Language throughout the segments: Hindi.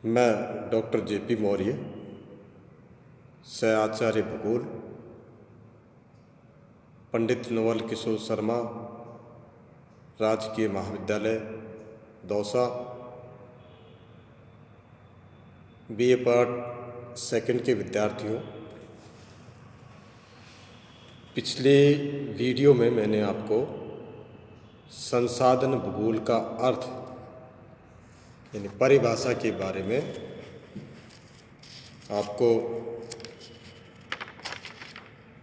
मैं डॉक्टर JP मौर्य, सहआचार्य भूगोल, पंडित नवल किशोर शर्मा राजकीय महाविद्यालय दौसा, BA पार्ट सेकंड के विद्यार्थियों। पिछले वीडियो में मैंने आपको संसाधन भूगोल का अर्थ यानी परिभाषा के बारे में आपको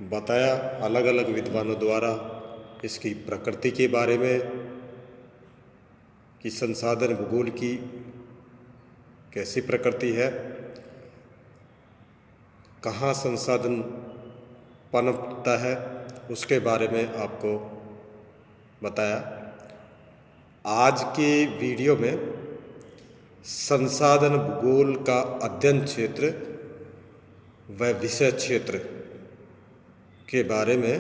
बताया, अलग अलग विद्वानों द्वारा इसकी प्रकृति के बारे में कि संसाधन भूगोल की कैसी प्रकृति है, कहाँ संसाधन पनपता है, उसके बारे में आपको बताया। आज के वीडियो में संसाधन भूगोल का अध्ययन क्षेत्र व विषय क्षेत्र के बारे में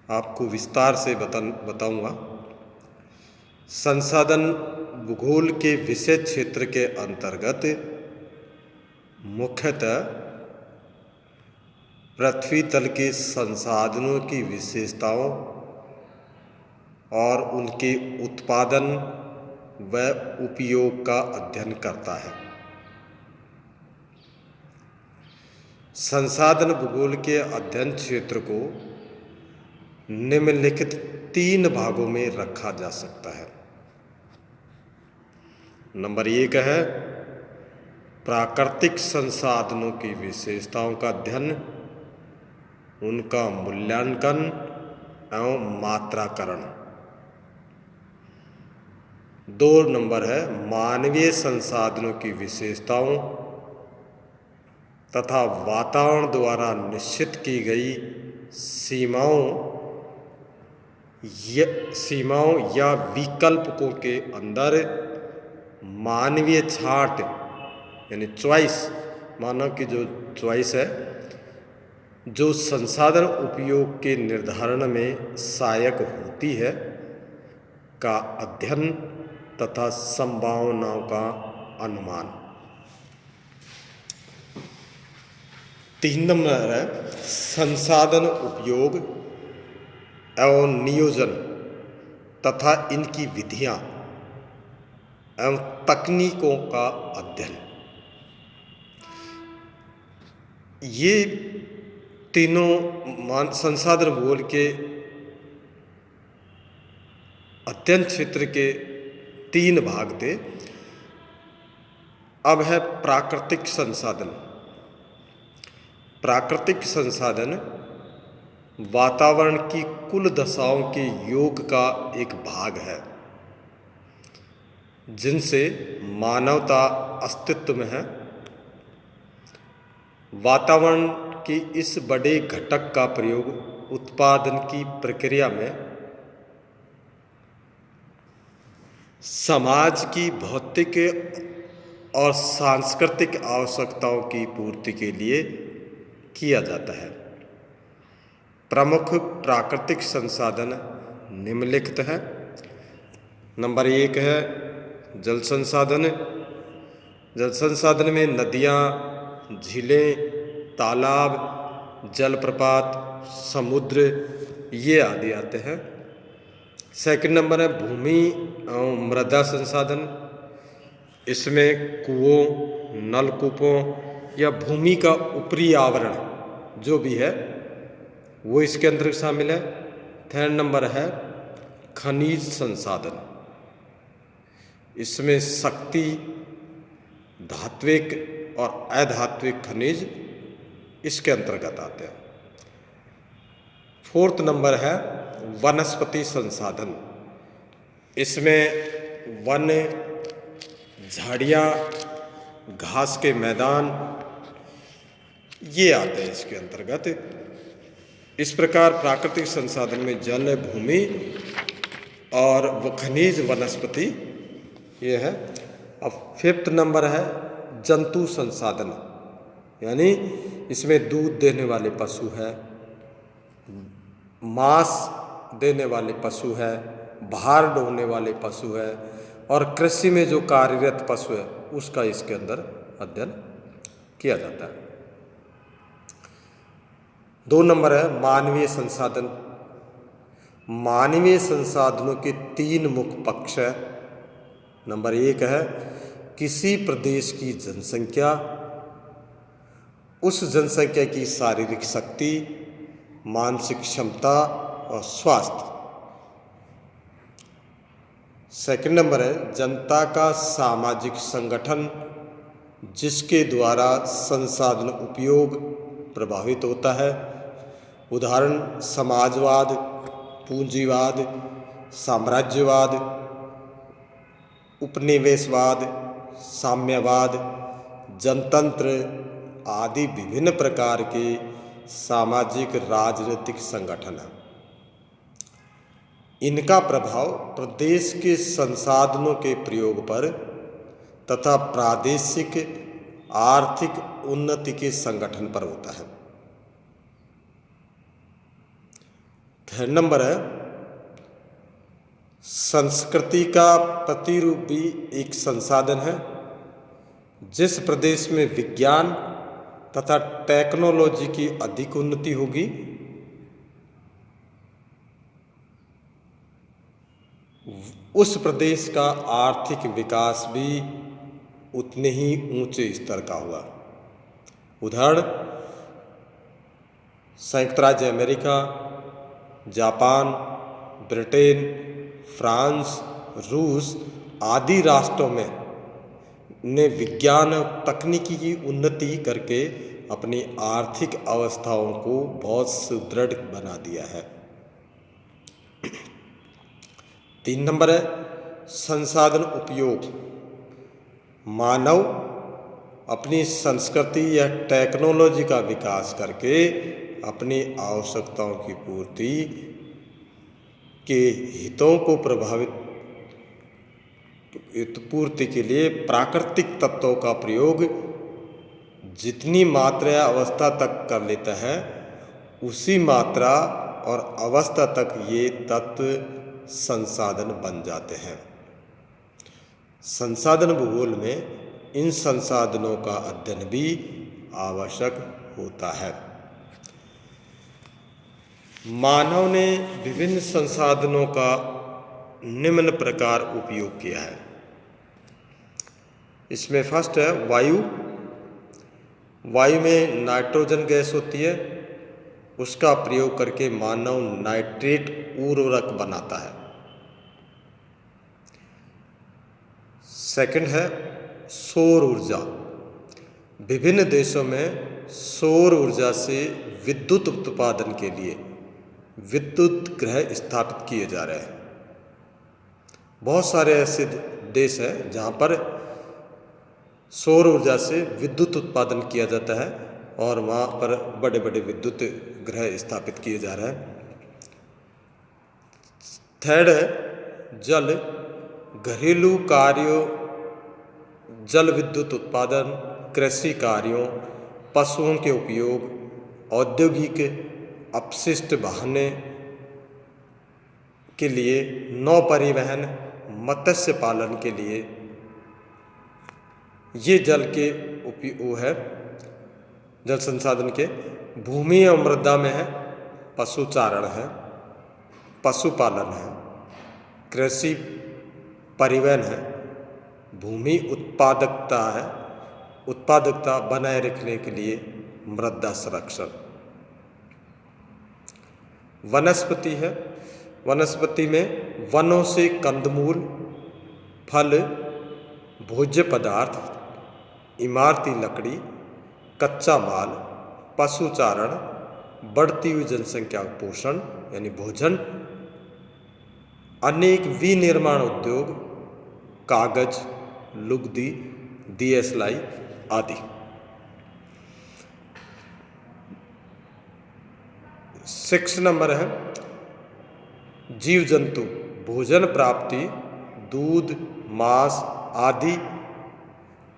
आपको विस्तार से बताऊंगा। संसाधन भूगोल के विषय क्षेत्र के अंतर्गत मुख्यतः पृथ्वी तल के संसाधनों की विशेषताओं और उनके उत्पादन व उपयोग का अध्ययन करता है। संसाधन भूगोल के अध्ययन क्षेत्र को निम्नलिखित 3 भागों में रखा जा सकता है। नंबर 1 है प्राकृतिक संसाधनों की विशेषताओं का अध्ययन, उनका मूल्यांकन एवं मात्राकरण। 2 नंबर है मानवीय संसाधनों की विशेषताओं तथा वातावरण द्वारा निश्चित की गई सीमाओं या विकल्पों के अंदर मानवीय छांट यानी चॉइस, मानव की जो चॉइस है, जो संसाधन उपयोग के निर्धारण में सहायक होती है, का अध्ययन तथा संभावनाओं का अनुमान। 3 नंबर है संसाधन उपयोग एवं नियोजन तथा इनकी विधियां एवं तकनीकों का अध्ययन। ये तीनों संसाधन भूगोल के अध्ययन क्षेत्र के 3 भाग थे। अब है प्राकृतिक संसाधन। प्राकृतिक संसाधन वातावरण की कुल दशाओं के योग का एक भाग है, जिनसे मानवता अस्तित्व में है। वातावरण के इस बड़े घटक का प्रयोग उत्पादन की प्रक्रिया में समाज की भौतिक और सांस्कृतिक आवश्यकताओं की पूर्ति के लिए किया जाता है। प्रमुख प्राकृतिक संसाधन निम्नलिखित है। नंबर 1 है जल संसाधन। जल संसाधन में नदियाँ, झीलें, तालाब, जलप्रपात, समुद्र ये आदि आते हैं। सेकंड नंबर है भूमि और मृदा संसाधन। इसमें कुओं, नलकूपों या भूमि का ऊपरी आवरण जो भी है वो इसके अंदर शामिल है। थर्ड नंबर है खनिज संसाधन। इसमें शक्ति, धात्विक और अधात्विक खनिज इसके अंतर्गत आते हैं। 4th नंबर है वनस्पति संसाधन। इसमें वन, झाड़ियाँ, घास के मैदान ये आते हैं इसके अंतर्गत। इस प्रकार प्राकृतिक संसाधन में जल, भूमि और खनिज, वनस्पति ये है। अब 5th नंबर है जंतु संसाधन, यानी इसमें दूध देने वाले पशु है, मांस देने वाले पशु है, भार ढोने वाले पशु है और कृषि में जो कार्यरत पशु है उसका इसके अंदर अध्ययन किया जाता है। 2 नंबर है मानवीय संसाधन। मानवीय संसाधनों के 3 मुख्य पक्ष है। नंबर 1 है किसी प्रदेश की जनसंख्या, उस जनसंख्या की शारीरिक शक्ति, मानसिक क्षमता और स्वास्थ्य। सेकंड नंबर है जनता का सामाजिक संगठन, जिसके द्वारा संसाधन उपयोग प्रभावित होता है। उदाहरण समाजवाद, पूंजीवाद, साम्राज्यवाद, उपनिवेशवाद, साम्यवाद, जनतंत्र आदि विभिन्न प्रकार के सामाजिक राजनीतिक संगठन हैं। इनका प्रभाव प्रदेश के संसाधनों के प्रयोग पर तथा प्रादेशिक आर्थिक उन्नति के संगठन पर होता है। 3 नंबर है संस्कृति का प्रतिरूप भी एक संसाधन है। जिस प्रदेश में विज्ञान तथा टेक्नोलॉजी की अधिक उन्नति होगी, उस प्रदेश का आर्थिक विकास भी उतने ही ऊंचे स्तर का हुआ। उदाहरण संयुक्त राज्य अमेरिका, जापान, ब्रिटेन, फ्रांस, रूस आदि राष्ट्रों में ने विज्ञान और तकनीकी की उन्नति करके अपनी आर्थिक अवस्थाओं को बहुत सुदृढ़ बना दिया है। 3 नंबर है संसाधन उपयोग। मानव अपनी संस्कृति या टेक्नोलॉजी का विकास करके अपनी आवश्यकताओं की पूर्ति के हितों को पूर्ति के लिए प्राकृतिक तत्वों का प्रयोग जितनी मात्रा या अवस्था तक कर लेता है, उसी मात्रा और अवस्था तक ये तत्व संसाधन बन जाते हैं। संसाधन भूगोल में इन संसाधनों का अध्ययन भी आवश्यक होता है। मानव ने विभिन्न संसाधनों का निम्न प्रकार उपयोग किया है। इसमें फर्स्ट है वायु। वायु में नाइट्रोजन गैस होती है, उसका प्रयोग करके मानव नाइट्रेट उर्वरक बनाता है। सेकंड है सौर ऊर्जा। विभिन्न देशों में सौर ऊर्जा से विद्युत उत्पादन के लिए विद्युत ग्रह स्थापित किए जा रहे हैं। बहुत सारे ऐसे देश हैं जहाँ पर सौर ऊर्जा से विद्युत उत्पादन किया जाता है और वहाँ पर बड़े बड़े विद्युत ग्रह स्थापित किए जा रहे हैं। थर्ड है जल। घरेलू कार्यों, जल विद्युत उत्पादन, कृषि कार्यों, पशुओं के उपयोग, औद्योगिक अपशिष्ट बहाने के लिए, नौ परिवहन, मत्स्य पालन के लिए ये जल के उपयोग है। जल संसाधन के भूमि और मृदा में है पशुचारण है, पशुपालन है, कृषि परिवहन है, भूमि उत्पादकता है, उत्पादकता बनाए रखने के लिए मृदा संरक्षण। वनस्पति है। वनस्पति में वनों से कंदमूल, फल, भोज्य पदार्थ, इमारती लकड़ी, कच्चा माल, पशुचारण, बढ़ती हुई जनसंख्या पोषण यानी भोजन, अनेक विनिर्माण उद्योग, कागज, लुगदी, DSLI आदि। 6 नंबर है जीव जंतु। भोजन प्राप्ति, दूध, मांस आदि,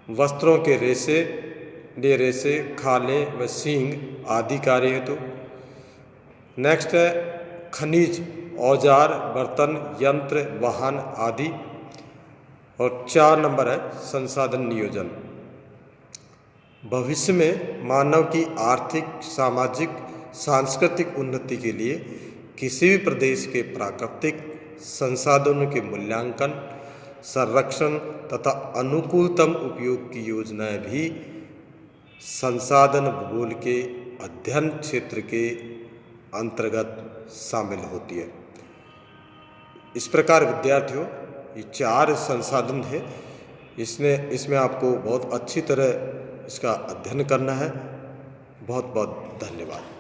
वस्त्रों के रेशे, खालें व सींग आदि कार्य हेतु। नेक्स्ट है खनिज, औजार, बर्तन, यंत्र, वाहन आदि। और 4 नंबर है संसाधन नियोजन। भविष्य में मानव की आर्थिक, सामाजिक, सांस्कृतिक उन्नति के लिए किसी भी प्रदेश के प्राकृतिक संसाधनों के मूल्यांकन, संरक्षण तथा अनुकूलतम उपयोग की योजनाएं भी संसाधन भूगोल के अध्ययन क्षेत्र के अंतर्गत शामिल होती है। इस प्रकार विद्यार्थियों, ये 4 संसाधन हैं, इसमें आपको बहुत अच्छी तरह इसका अध्ययन करना है। बहुत बहुत धन्यवाद।